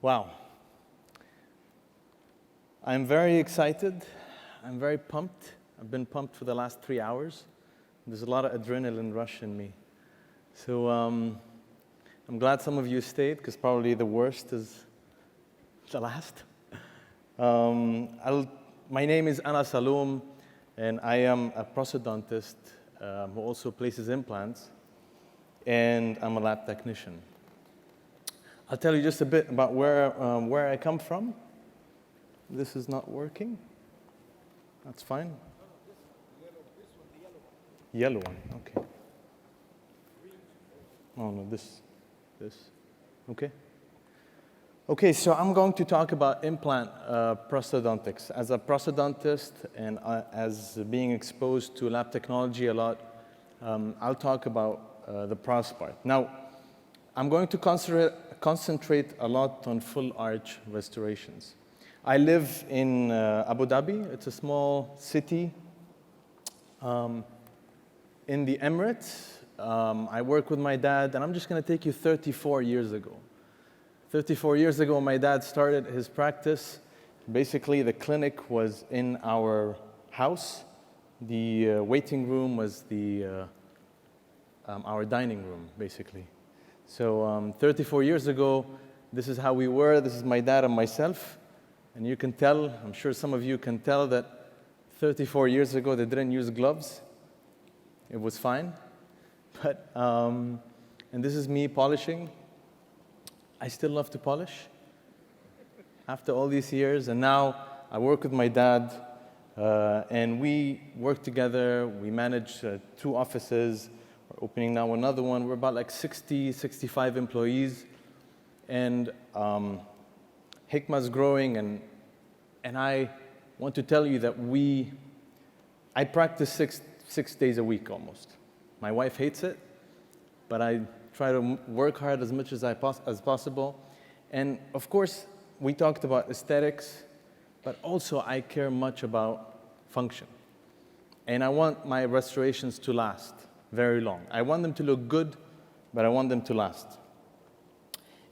Wow. I'm very excited. I'm very pumped. I've been pumped for the last 3 hours. There's a lot of adrenaline rush in me. So I'm glad some of you stayed, because probably the worst is the last. My name is Salome, and I am a prosthodontist who also places implants, and I'm a lab technician. I'll tell you just a bit about where I come from. This is not working. That's fine. Yellow one, okay. Oh no, this. Okay. Okay, so I'm going to talk about implant prosthodontics. As a prosthodontist and as being exposed to lab technology a lot, I'll talk about the pros part. Now, I'm going to concentrate a lot on full arch restorations. I live in Abu Dhabi. It's a small city in the Emirates. I work with my dad, and I'm just going to take you 34 years ago. 34 years ago, my dad started his practice. Basically, the clinic was in our house. The waiting room was our dining room, basically. So 34 years ago, this is how we were. This is my dad and myself. And you can tell, I'm sure some of you can tell, that 34 years ago, they didn't use gloves. It was fine. But, and this is me polishing. I still love to polish after all these years. And now I work with my dad, and we work together. We manage 2 offices. We're opening now another one. We're about like 60, 65 employees. And Hikma's growing, and I want to tell you that I practice six days a week almost. My wife hates it, but I try to work hard as much as possible. And of course, we talked about aesthetics, but also I care much about function. And I want my restorations to last very long. I want them to look good, but I want them to last.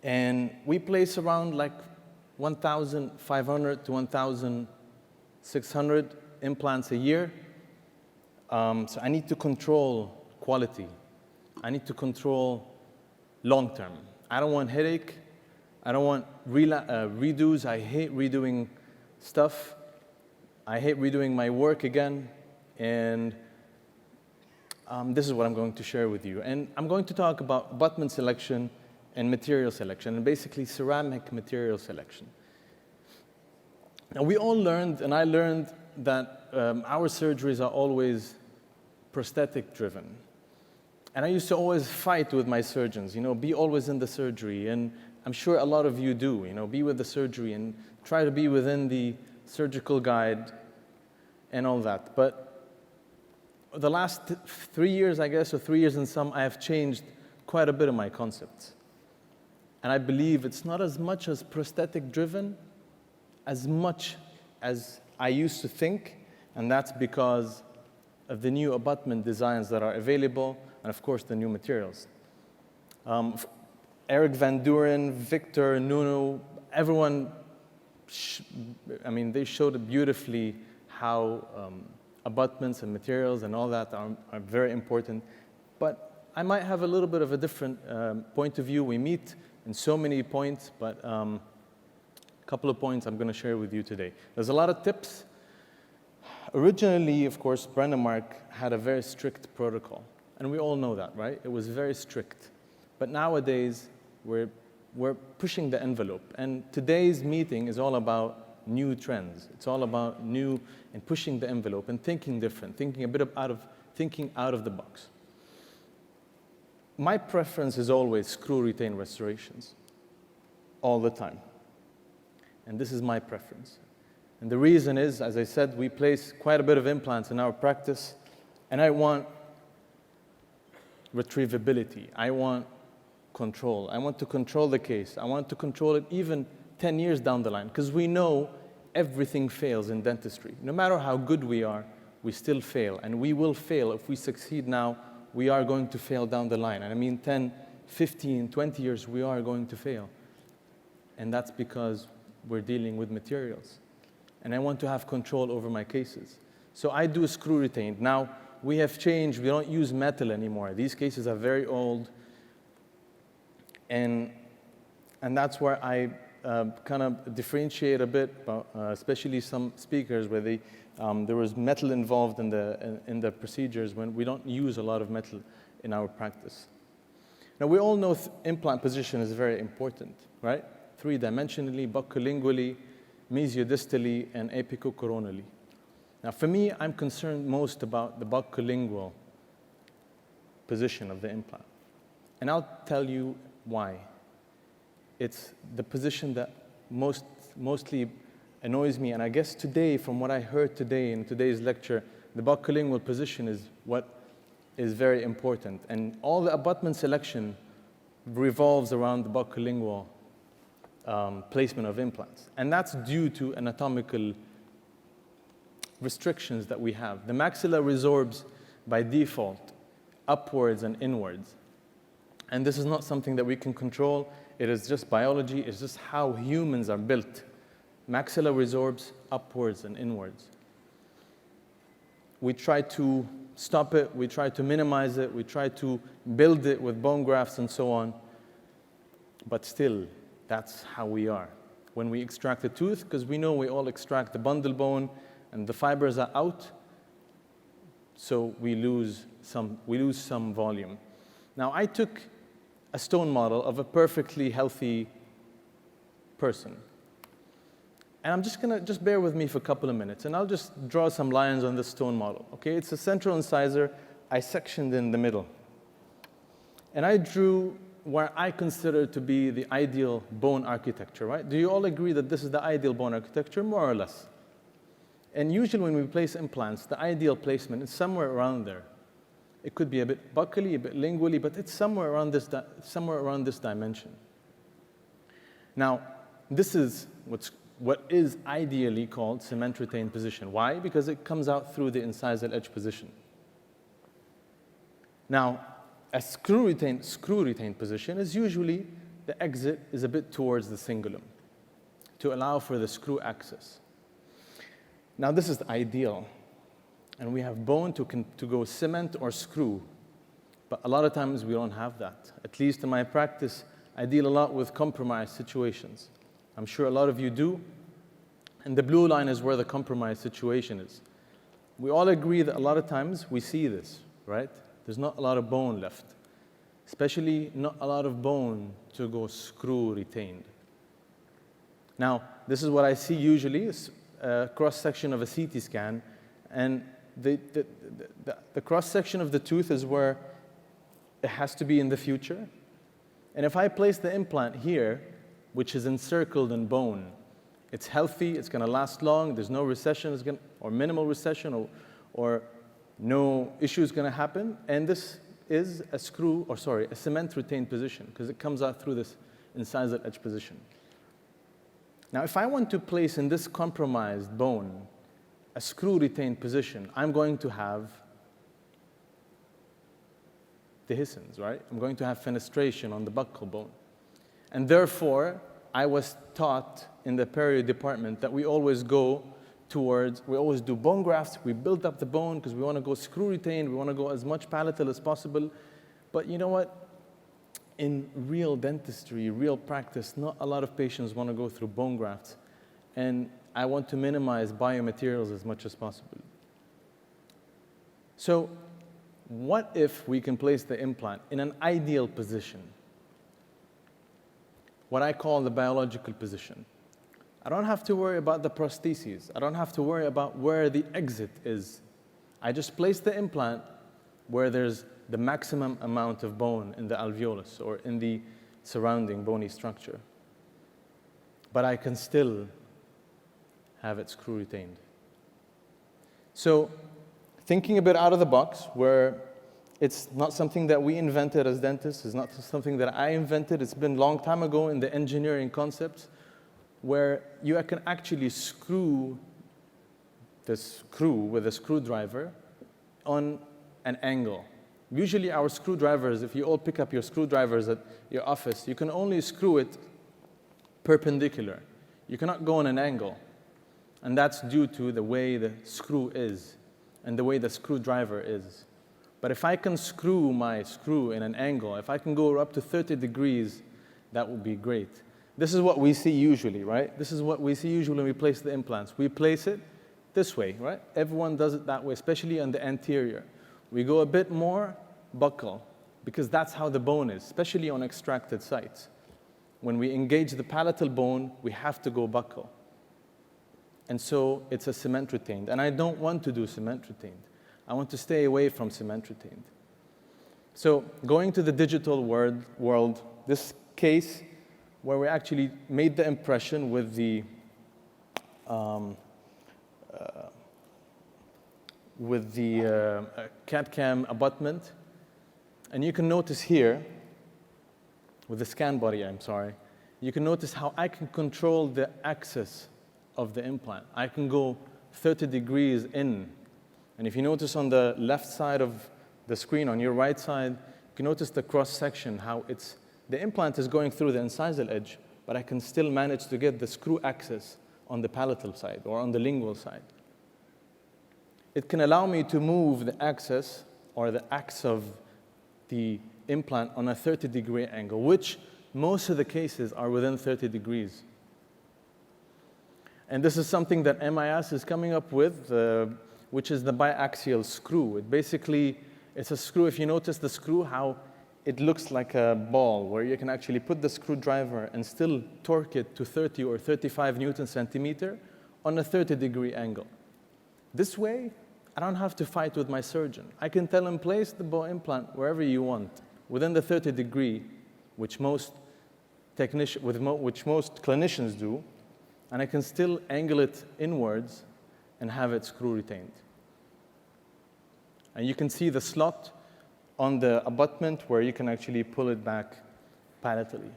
And we place around like 1,500 to 1,600 implants a year. So I need to control quality. I need to control long term. I don't want headache. I don't want redos. I hate redoing stuff. I hate redoing my work again. And this is what I'm going to share with you. And I'm going to talk about abutment selection and material selection, and basically ceramic material selection. Now, we all learned, and I learned, that our surgeries are always prosthetic driven. And I used to always fight with my surgeons, be always in the surgery. And I'm sure a lot of you do, be with the surgery and try to be within the surgical guide and all that. But the last 3 years, I guess, or 3 years and some, I have changed quite a bit of my concepts. And I believe it's not as much as prosthetic driven as much as I used to think, and that's because of the new abutment designs that are available, and of course the new materials. Eric Van Duren, Victor, Nuno, everyone, they showed it beautifully how abutments and materials and all that are very important. But I might have a little bit of a different point of view. We meet in so many points, but a couple of points I'm going to share with you today. There's a lot of tips. Originally, of course, Brennemark had a very strict protocol, and we all know that, right? It was very strict. But nowadays, we're pushing the envelope, and today's meeting is all about new trends. It's all about new and pushing the envelope and thinking different, thinking a bit out of the box. My preference is always screw retain restorations, all the time. And this is my preference. And the reason is, as I said, we place quite a bit of implants in our practice, and I want retrievability. I want control. I want to control the case. I want to control it even 10 years down the line, because we know everything fails in dentistry. No matter how good we are, we still fail, and we will fail. If we succeed now, we are going to fail down the line. And I mean 10, 15, 20 years, we are going to fail. and that's because we're dealing with materials. And I want to have control over my cases. So I do screw retained. Now, we have changed. We don't use metal anymore. These cases are very old. And that's where I kind of differentiate a bit, especially some speakers where there was metal involved in the procedures when we don't use a lot of metal in our practice. Now, we all know implant position is very important, right? Three-dimensionally, buccolingually, mesiodistally, and apicocoronally. Now, for me, I'm concerned most about the buccolingual position of the implant. And I'll tell you why. It's the position that mostly annoys me. And I guess today, from what I heard today in today's lecture, the buccolingual position is what is very important. And all the abutment selection revolves around the buccolingual placement of implants. And that's due to anatomical restrictions that we have. The maxilla resorbs by default upwards and inwards. And this is not something that we can control. It is just biology. It's just how humans are built. Maxilla resorbs upwards and inwards. We try to stop it. We try to minimize it. We try to build it with bone grafts and so on. But still, that's how we are. When we extract a tooth, because we know we all extract the bundle bone and the fibers are out, so we lose some volume. Now, I took a stone model of a perfectly healthy person. And I'm just gonna bear with me for a couple of minutes, and I'll just draw some lines on this stone model. Okay, it's a central incisor. I sectioned in the middle. And I drew where I consider to be the ideal bone architecture, right? Do you all agree that this is the ideal bone architecture, more or less? And usually when we place implants, the ideal placement is somewhere around there. It could be a bit buccally, a bit lingually, but it's somewhere around this dimension. Now, this is what is ideally called cement retained position. Why? Because it comes out through the incisal edge position. Now, a screw retained position is usually the exit is a bit towards the cingulum to allow for the screw access. Now, this is the ideal. And we have bone to go cement or screw. But a lot of times we don't have that. At least in my practice, I deal a lot with compromised situations. I'm sure a lot of you do. And the blue line is where the compromised situation is. We all agree that a lot of times we see this, right? There's not a lot of bone left. Especially not a lot of bone to go screw retained. Now, this is what I see usually, is a cross-section of a CT scan. And the cross-section of the tooth is where it has to be in the future. And if I place the implant here, which is encircled in bone, it's healthy, it's going to last long, there's no recession, or minimal recession, or no issue is going to happen. And this is a cement retained position, because it comes out through this incisal edge position. Now, if I want to place in this compromised bone a screw retained position, I'm going to have dehiscence, right? I'm going to have fenestration on the buccal bone. And therefore, I was taught in the perio department that we always do bone grafts, we build up the bone because we want to go screw retained, we want to go as much palatal as possible. But you know what? In real dentistry, real practice, not a lot of patients want to go through bone grafts. And I want to minimize biomaterials as much as possible. So what if we can place the implant in an ideal position? What I call the biological position. I don't have to worry about the prostheses. I don't have to worry about where the exit is. I just place the implant where there's the maximum amount of bone in the alveolus or in the surrounding bony structure. But I can still have it screw retained. So thinking a bit out of the box, where it's not something that we invented as dentists, it's not something that I invented, it's been a long time ago in the engineering concepts, where you can actually screw the screw with a screwdriver on an angle. Usually our screwdrivers, if you all pick up your screwdrivers at your office, you can only screw it perpendicular. You cannot go on an angle. And that's due to the way the screw is and the way the screwdriver is. But if I can screw my screw in an angle, if I can go up to 30 degrees, that would be great. This is what we see usually, right? This is what we see usually when we place the implants. We place it this way, right? Everyone does it that way, especially on the anterior. We go a bit more buccal, because that's how the bone is, especially on extracted sites. When we engage the palatal bone, we have to go buccal. And so it's a cement retained. And I don't want to do cement retained. I want to stay away from cement retained. So going to the digital world, this case where we actually made the impression with the CAD-CAM abutment. And you can notice here, with the scan body, you can notice how I can control the axis of the implant. I can go 30 degrees in. And if you notice on the left side of the screen, on your right side, you can notice the cross-section, how the implant is going through the incisal edge, but I can still manage to get the screw axis on the palatal side or on the lingual side. It can allow me to move the axis or the axis of the implant on a 30-degree angle, which most of the cases are within 30 degrees. And this is something that MIS is coming up with, which is the biaxial screw. It's a screw. If you notice the screw, how it looks like a ball, where you can actually put the screwdriver and still torque it to 30 or 35 Newton centimeter on a 30-degree angle. This way, I don't have to fight with my surgeon. I can tell him, place the implant wherever you want, within the 30 degree, which most clinicians do, and I can still angle it inwards and have it screw retained. And you can see the slot on the abutment where you can actually pull it back palatally.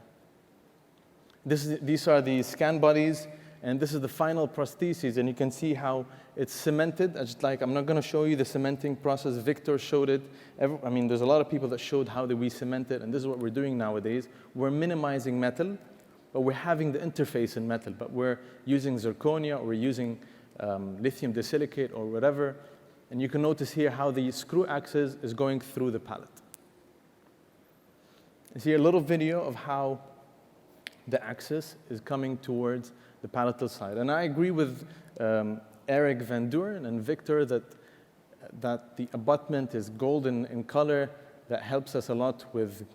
These are the scan bodies, and this is the final prosthesis, and you can see how it's cemented. I'm not going to show you the cementing process. Victor showed it. There's a lot of people that showed how we cement it, and this is what we're doing nowadays. We're minimizing metal, but we're having the interface in metal, but we're using zirconia, or we're using lithium disilicate, or whatever. And you can notice here how the screw axis is going through the palate. You see a little video of how the axis is coming towards the palatal side. And I agree with Eric Van Duren and Victor that the abutment is golden in color. That helps us a lot with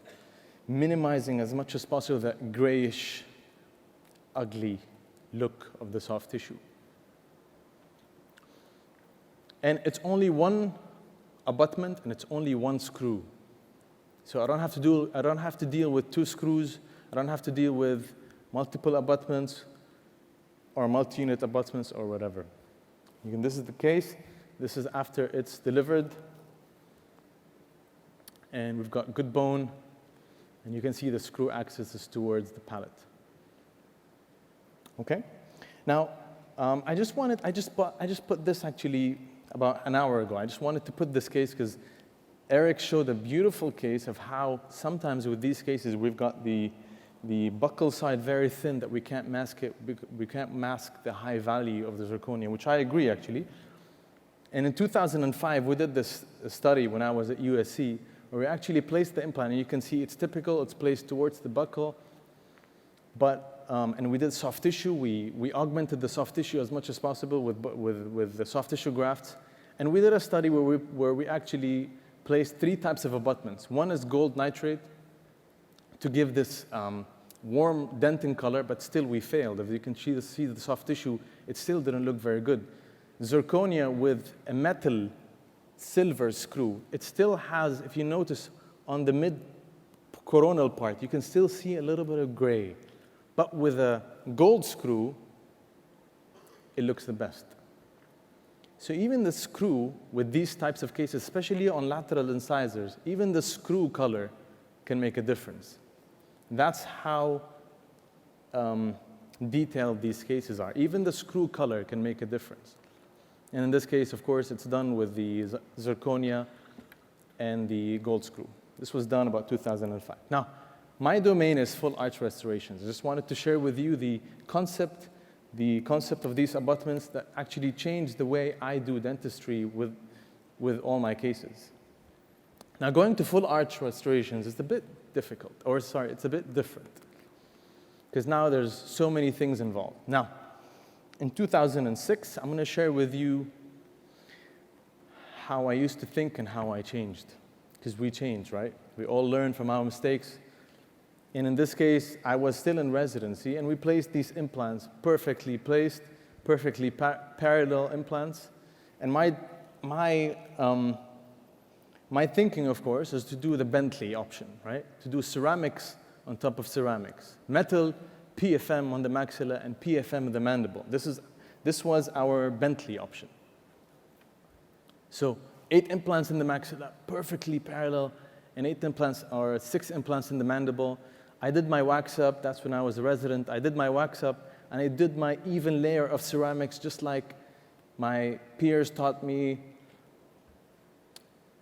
minimizing as much as possible that grayish, ugly look of the soft tissue. And it's only one abutment, and it's only one screw. So I don't have to deal with two screws. I don't have to deal with multiple abutments or multi-unit abutments or whatever. This is the case. This is after it's delivered. And we've got good bone. And you can see the screw axis is towards the palate. Okay? Now, I just put this actually about an hour ago. I just wanted to put this case because Eric showed a beautiful case of how sometimes with these cases we've got the buccal side very thin that we can't mask it. We can't mask the high value of the zirconia, which I agree actually. And in 2005, we did this study when I was at USC, where we actually placed the implant, and you can see it's typical. It's placed towards the buccal, and we did soft tissue. We augmented the soft tissue as much as possible with the soft tissue grafts. And we did a study where we actually placed 3 types of abutments. One is gold nitrate to give this warm dentin color, but still we failed. If you can see the soft tissue, it still didn't look very good. Zirconia with a metal silver screw, it still has, if you notice on the mid-coronal part, you can still see a little bit of gray. But with a gold screw, it looks the best. So even the screw with these types of cases, especially on lateral incisors, even the screw color can make a difference. That's how detailed these cases are. Even the screw color can make a difference. And in this case, of course, it's done with the zirconia and the gold screw. This was done about 2005. Now, My domain is full arch restorations. I just wanted to share with you the concept of these abutments that actually changed the way I do dentistry with all my cases. Now, going to full arch restorations is a bit difficult, or sorry, it's a bit different, because now there's so many things involved. Now, in 2006, I'm going to share with you how I used to think and how I changed, because we change, right? We all learn from our mistakes. And in this case, I was still in residency, and we placed these implants, perfectly placed, perfectly parallel implants. And my thinking, of course, is to do the Bentley option, right? To do ceramics on top of ceramics. Metal, PFM on the maxilla, and PFM on the mandible. This was our Bentley option. So 8 implants in the maxilla, perfectly parallel, and 8 implants or 6 implants in the mandible. I did my wax up, that's when I was a resident. I did my wax up, and I did my even layer of ceramics, just like my peers taught me.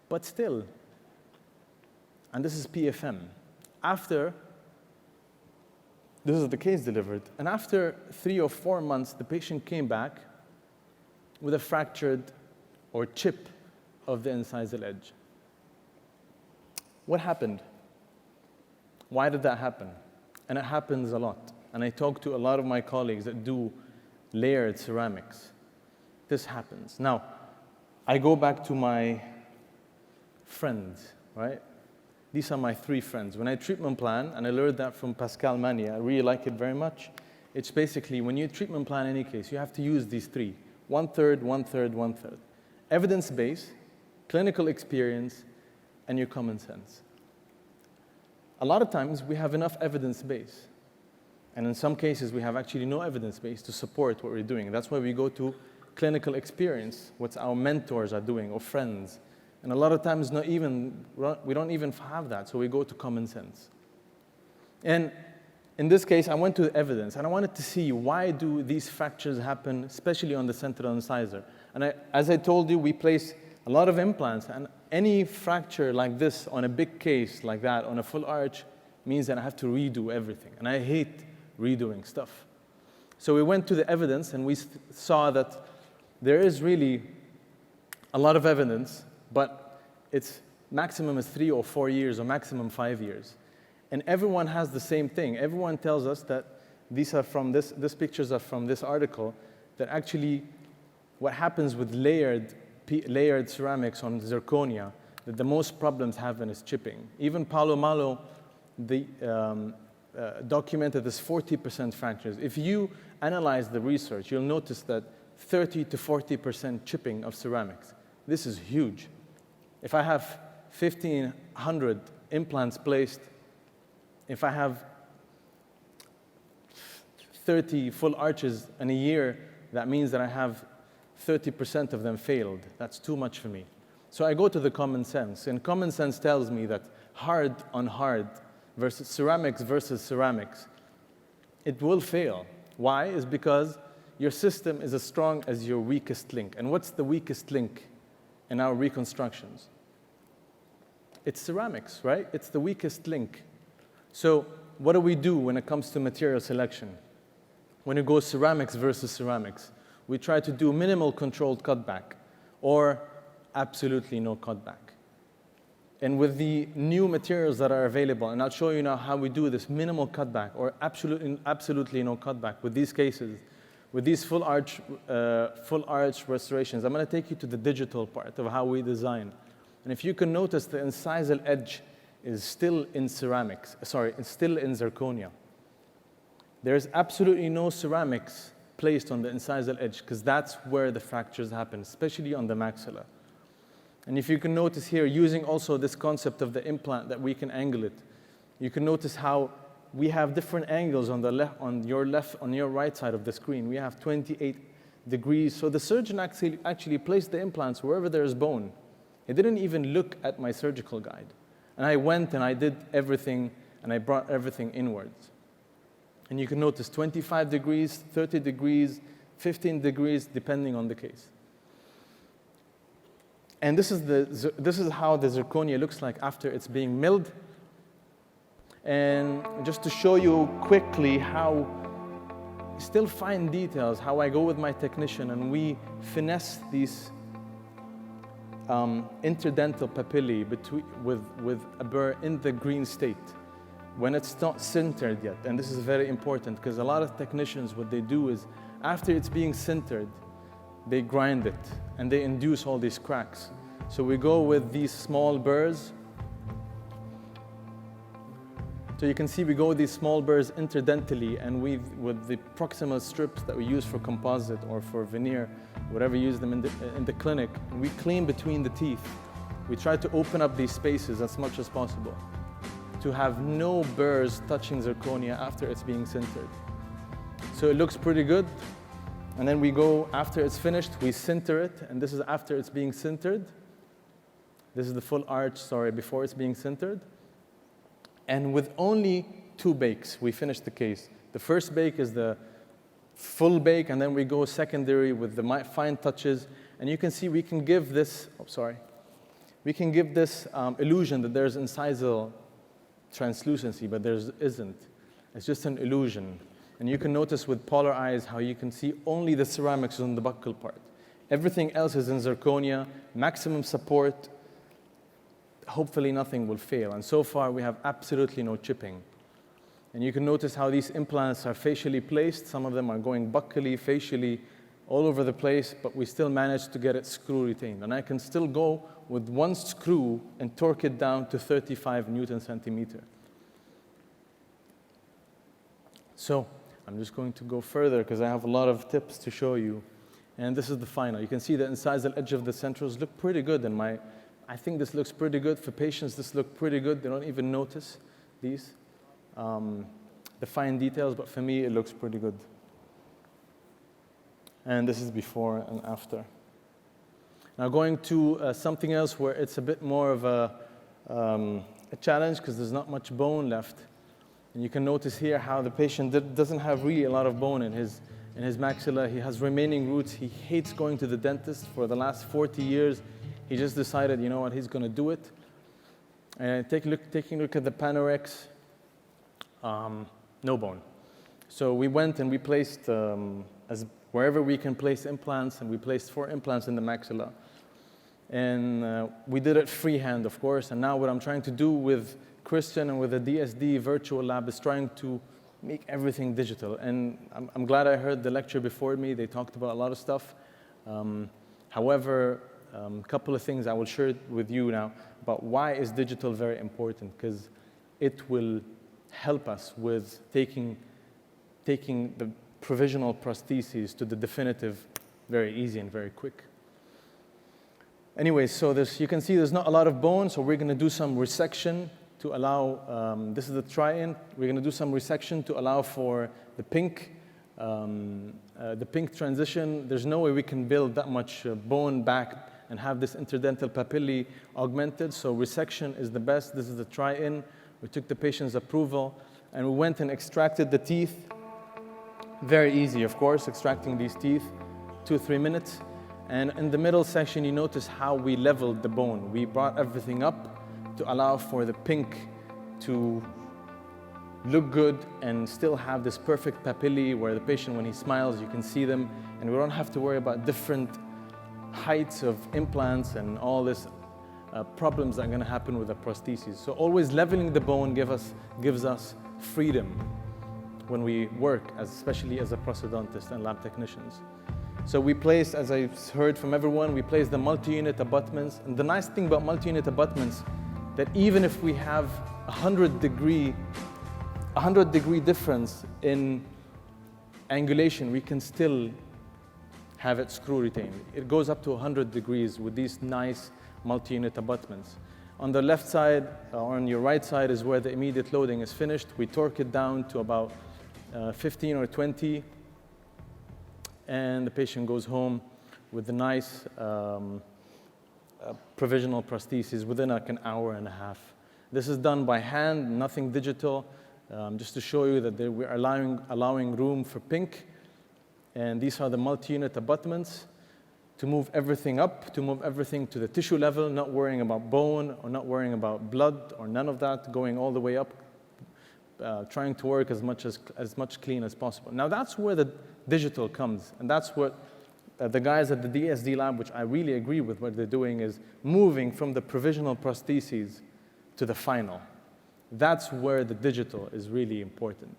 But still, and this is PFM, this is the case delivered, and after 3 or 4 months, the patient came back with a fractured or chip of the incisal edge. What happened? Why did that happen? And it happens a lot. And I talk to a lot of my colleagues that do layered ceramics. This happens. Now, I go back to my friends, right? These are my 3 friends. When I treatment plan, and I learned that from Pascal Mania, I really like it very much. It's basically, when you treatment plan any case, you have to use these 3. 1/3, 1/3, 1/3. Evidence base, clinical experience, and your common sense. A lot of times, we have enough evidence base. And in some cases, we have actually no evidence base to support what we're doing. That's why we go to clinical experience, what our mentors are doing, or friends. And a lot of times, we don't even have that, so we go to common sense. And in this case, I went to the evidence, and I wanted to see why do these fractures happen, especially on the central incisor. And as I told you, we place a lot of implants, and any fracture like this on a big case like that, on a full arch, means that I have to redo everything. And I hate redoing stuff. So we went to the evidence, and we saw that there is really a lot of evidence, but its maximum is 3 or 4 years, or maximum 5 years. And everyone has the same thing. Everyone tells us that these pictures are from this article, that actually what happens with layered ceramics on zirconia, that the most problems happen is chipping. Even Paulo Malo documented this 40% fractures. If you analyze the research, you'll notice that 30 to 40% chipping of ceramics. This is huge. If I have 1,500 implants placed, if I have 30 full arches in a year, that means that I have 30% of them failed. That's too much for me. So I go to the common sense, and common sense tells me that hard on hard versus ceramics, it will fail. Why? Is because your system is as strong as your weakest link. And what's the weakest link in our reconstructions? It's ceramics, right? It's the weakest link. So what do we do when it comes to material selection? When it goes ceramics versus ceramics, we try to do minimal controlled cutback or absolutely no cutback. And with the new materials that are available, and I'll show you now how we do this minimal cutback or absolutely no cutback with these cases, with these full arch restorations, I'm going to take you to the digital part of how we design. And if you can notice, the incisal edge is still in ceramics. Sorry, it's still in zirconia. There's absolutely no ceramics placed on the incisal edge because that's where the fractures happen, especially on the maxilla. And if you can notice here, using also this concept of the implant that we can angle it, you can notice how we have different angles on your right side of the screen. We have 28 degrees. So the surgeon actually placed the implants wherever there is bone. He didn't even look at my surgical guide. And I went and I did everything, and I brought everything inwards. And you can notice 25 degrees, 30 degrees, 15 degrees, depending on the case. And this is how the zirconia looks like after it's being milled. And just to show you quickly how, still fine details, how I go with my technician and we finesse these interdental papillae with a burr in the green state when it's not sintered yet. And this is very important because a lot of technicians, what they do is after it's being sintered, they grind it and they induce all these cracks. So we go with these small burrs. So you can see we go with these small burrs interdentally, and with the proximal strips that we use for composite or for veneer, whatever you use them in the clinic, we clean between the teeth. We try to open up these spaces as much as possible to have no burrs touching zirconia after it's being sintered. So it looks pretty good. And then we go, after it's finished, we sinter it, and this is after it's being sintered. This is the full arch, sorry, before it's being sintered. And with only 2 bakes, we finish the case. The first bake is the full bake, and then we go secondary with the fine touches. And you can see we can give this, we can give this illusion that there's incisal translucency, but there isn't. It's just an illusion. And you can notice with polar eyes how you can see only the ceramics on the buccal part. Everything else is in zirconia, maximum support. Hopefully nothing will fail. And so far we have absolutely no chipping. And you can notice how these implants are facially placed. Some of them are going buccally, facially, all over the place, but we still manage to get it screw retained. And I can still go with 1 screw and torque it down to 35 Newton centimeter. So I'm just going to go further because I have a lot of tips to show you. And this is the final. You can see the incisal edge of the centrals look pretty good in my, I think this looks pretty good. For patients, this looks pretty good. They don't even notice these, the fine details, but for me, it looks pretty good. And this is before and after. Now going to something else where it's a bit more of a challenge because there's not much bone left. And you can notice here how the patient doesn't have really a lot of bone in his maxilla. He has remaining roots. He hates going to the dentist for the last 40 years. He just decided, you know what, he's going to do it. And taking a look at the Panorex, no bone. So we went and we placed, wherever we can place implants, and we placed 4 implants in the maxilla. And we did it freehand, of course. And now what I'm trying to do with Christian and with the DSD virtual lab is trying to make everything digital. And I'm glad I heard the lecture before me. They talked about a lot of stuff. However, a couple of things I will share with you now about why is digital very important, because it will help us with taking the provisional prostheses to the definitive very easy and very quick. Anyway, so you can see there's not a lot of bone, so we're going to do some resection to allow, this is the try-in, we're going to do some resection to allow for the pink transition. There's no way we can build that much bone back and have this interdental papillae augmented, so resection is the best. This is the try-in. We took the patient's approval, and we went and extracted the teeth. Very easy, of course, extracting these teeth, 2-3 minutes. And in the middle section, you notice how we leveled the bone. We brought everything up to allow for the pink to look good and still have this perfect papillae where the patient, when he smiles, you can see them, and we don't have to worry about different heights of implants and all this problems that are going to happen with the prostheses. So always leveling the bone gives us freedom when we work, especially as a prosthodontist and lab technicians. So we placed, as I heard from everyone, we placed the multi-unit abutments. And the nice thing about multi-unit abutments, that even if we have 100 degree difference in angulation, we can still have it screw retained. It goes up to 100 degrees with these nice multi-unit abutments. On the left side, or on your right side, is where the immediate loading is finished. We torque it down to about 15 or 20, and the patient goes home with the nice provisional prosthesis within like an hour and a half. This is done by hand, nothing digital, just to show you that we're allowing room for pink. And these are the multi-unit abutments to move everything up, to move everything to the tissue level, not worrying about bone or not worrying about blood or none of that, going all the way up. trying to work as much clean as possible. Now that's where the digital comes, and that's what the guys at the DSD lab, which I really agree with what they're doing, is moving from the provisional prostheses to the final. That's where the digital is really important.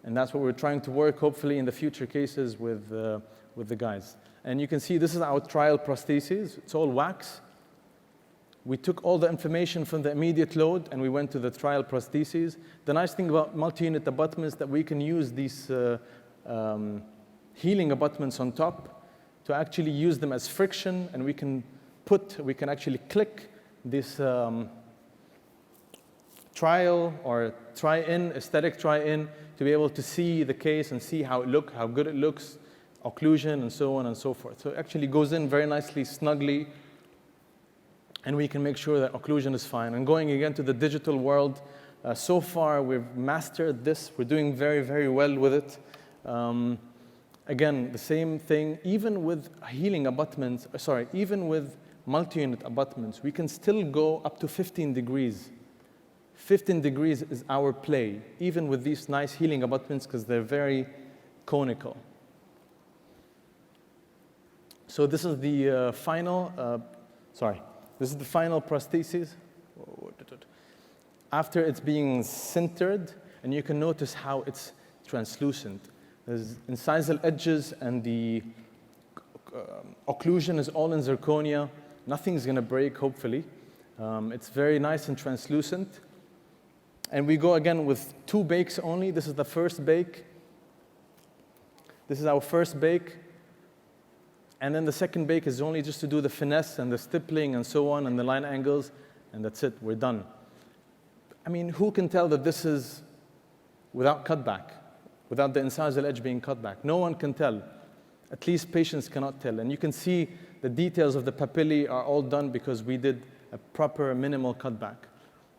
And that's what we're trying to work, hopefully, in the future cases with the guys. And you can see this is our trial prostheses. It's all wax. We took all the information from the immediate load and we went to the trial prostheses. The nice thing about multi-unit abutments is that we can use these healing abutments on top to actually use them as friction, and we can actually click this trial or try-in, aesthetic try-in, to be able to see the case and see how good it looks, occlusion, and so on and so forth. So it actually goes in very nicely, snugly, and we can make sure that occlusion is fine. And going again to the digital world, so far we've mastered this. We're doing very, very well with it. Again, the same thing, even with healing abutments, even with multi-unit abutments, we can still go up to 15 degrees. 15 degrees is our play, even with these nice healing abutments, because they're very conical. So this is the final prosthesis. After it's being sintered, and you can notice how it's translucent. There's incisal edges, and the occlusion is all in zirconia. Nothing's going to break, hopefully. It's very nice and translucent. And we go again with 2 bakes only. This is the first bake. This is our first bake. And then the second bake is only just to do the finesse and the stippling and so on and the line angles, and that's it, we're done. I mean, who can tell that this is without cutback, without the incisal edge being cut back? No one can tell. At least patients cannot tell. And you can see the details of the papillae are all done because we did a proper minimal cutback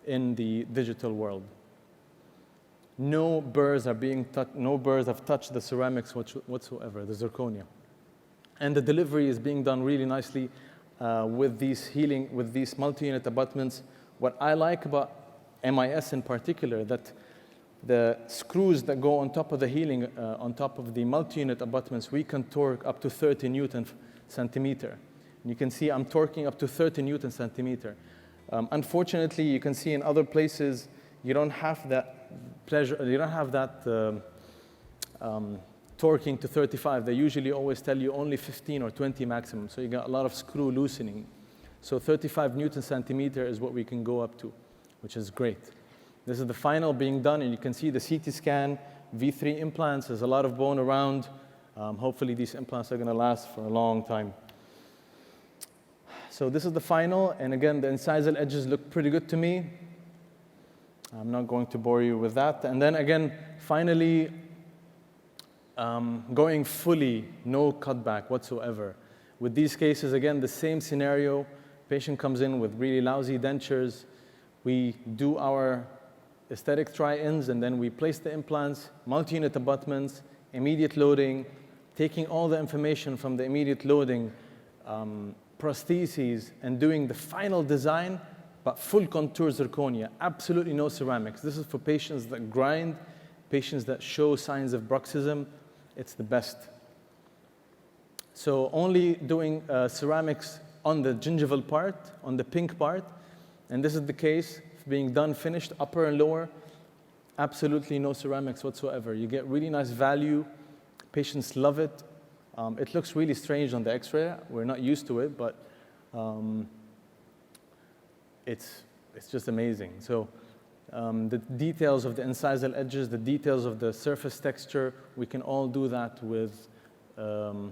in the digital world. No burrs are being touched, no burrs have touched the ceramics whatsoever, the zirconia. And the delivery is being done really nicely with these multi-unit abutments. What I like about MIS in particular, that the screws that go on top of the healing, on top of the multi-unit abutments, we can torque up to 30 Newton centimeter. And you can see I'm torquing up to 30 Newton centimeter. Unfortunately, you can see in other places, you don't have that pleasure, you don't have that torquing to 35. They usually always tell you only 15 or 20 maximum, so you got a lot of screw loosening. So 35 Newton centimeter is what we can go up to, which is great. This is the final being done, and you can see the CT scan, V3 implants. There's a lot of bone around. Hopefully these implants are gonna last for a long time. So this is the final, and again, the incisal edges look pretty good to me. I'm not going to bore you with that. And then again, finally, going fully, no cutback whatsoever. With these cases, again, the same scenario. Patient comes in with really lousy dentures. We do our aesthetic try-ins, and then we place the implants, multi-unit abutments, immediate loading, taking all the information from the immediate loading prostheses, and doing the final design, but full contour zirconia, absolutely no ceramics. This is for patients that grind, patients that show signs of bruxism. It's the best. So only doing ceramics on the gingival part, on the pink part, and this is the case, being done, finished, upper and lower, absolutely no ceramics whatsoever. You get really nice value. Patients love it. It looks really strange on the x-ray. We're not used to it, but it's just amazing. So the details of the incisal edges, the details of the surface texture, we can all do that with in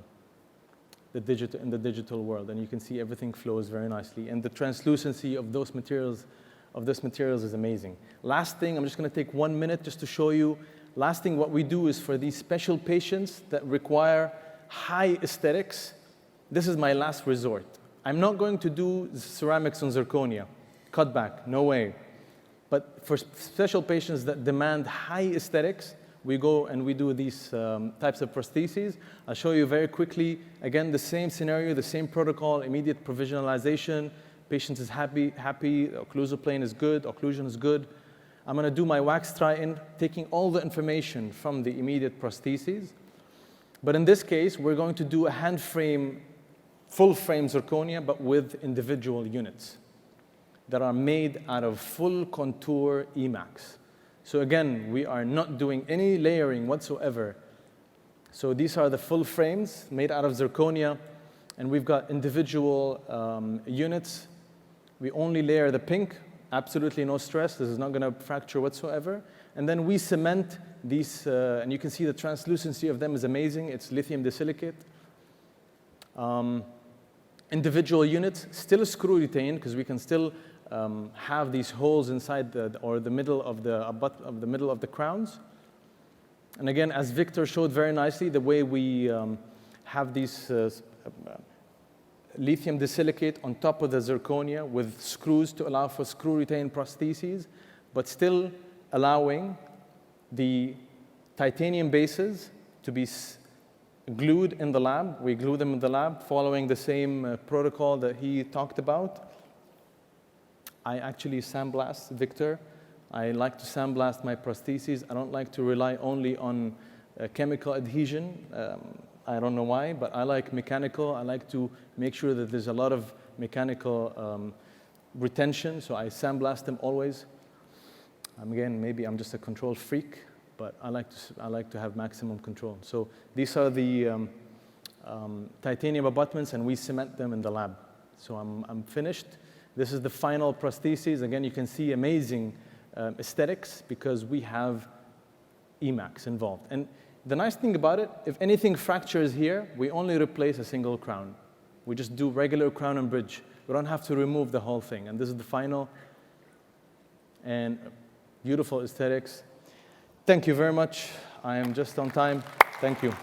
the digital world, and you can see everything flows very nicely. And the translucency of those materials, is amazing. Last thing, I'm just going to take 1 minute just to show you. Last thing, what we do is for these special patients that require high aesthetics, this is my last resort. I'm not going to do ceramics on zirconia, cutback, no way. But for special patients that demand high aesthetics, we go and we do these types of prostheses. I'll show you very quickly. Again, the same scenario, the same protocol, immediate provisionalization. Patient is happy, occlusal plane is good, occlusion is good. I'm going to do my wax try-in, taking all the information from the immediate prostheses. But in this case, we're going to do a hand frame, full frame zirconia, but with individual units that are made out of full contour Emax. So again, we are not doing any layering whatsoever. So these are the full frames made out of zirconia, and we've got individual units. We only layer the pink, absolutely no stress. This is not going to fracture whatsoever. And then we cement these, and you can see the translucency of them is amazing. It's lithium disilicate. Individual units, still screw retained, because we can still have these holes inside the middle of the crowns. And again, as Victor showed very nicely, the way we have these lithium disilicate on top of the zirconia with screws to allow for screw retained prostheses, but still allowing the titanium bases to be glued in the lab. We glue them in the lab following the same protocol that he talked about. I actually sandblast, Victor. I like to sandblast my prostheses. I don't like to rely only on chemical adhesion. I don't know why, but I like mechanical. I like to make sure that there's a lot of mechanical retention, so I sandblast them always. Again, maybe I'm just a control freak, but I like to have maximum control. So these are the titanium abutments, and we cement them in the lab. So I'm finished. This is the final prosthesis. Again, you can see amazing aesthetics because we have Emax involved. And the nice thing about it, if anything fractures here, we only replace a single crown. We just do regular crown and bridge. We don't have to remove the whole thing. And this is the final, and beautiful aesthetics. Thank you very much. I am just on time. Thank you.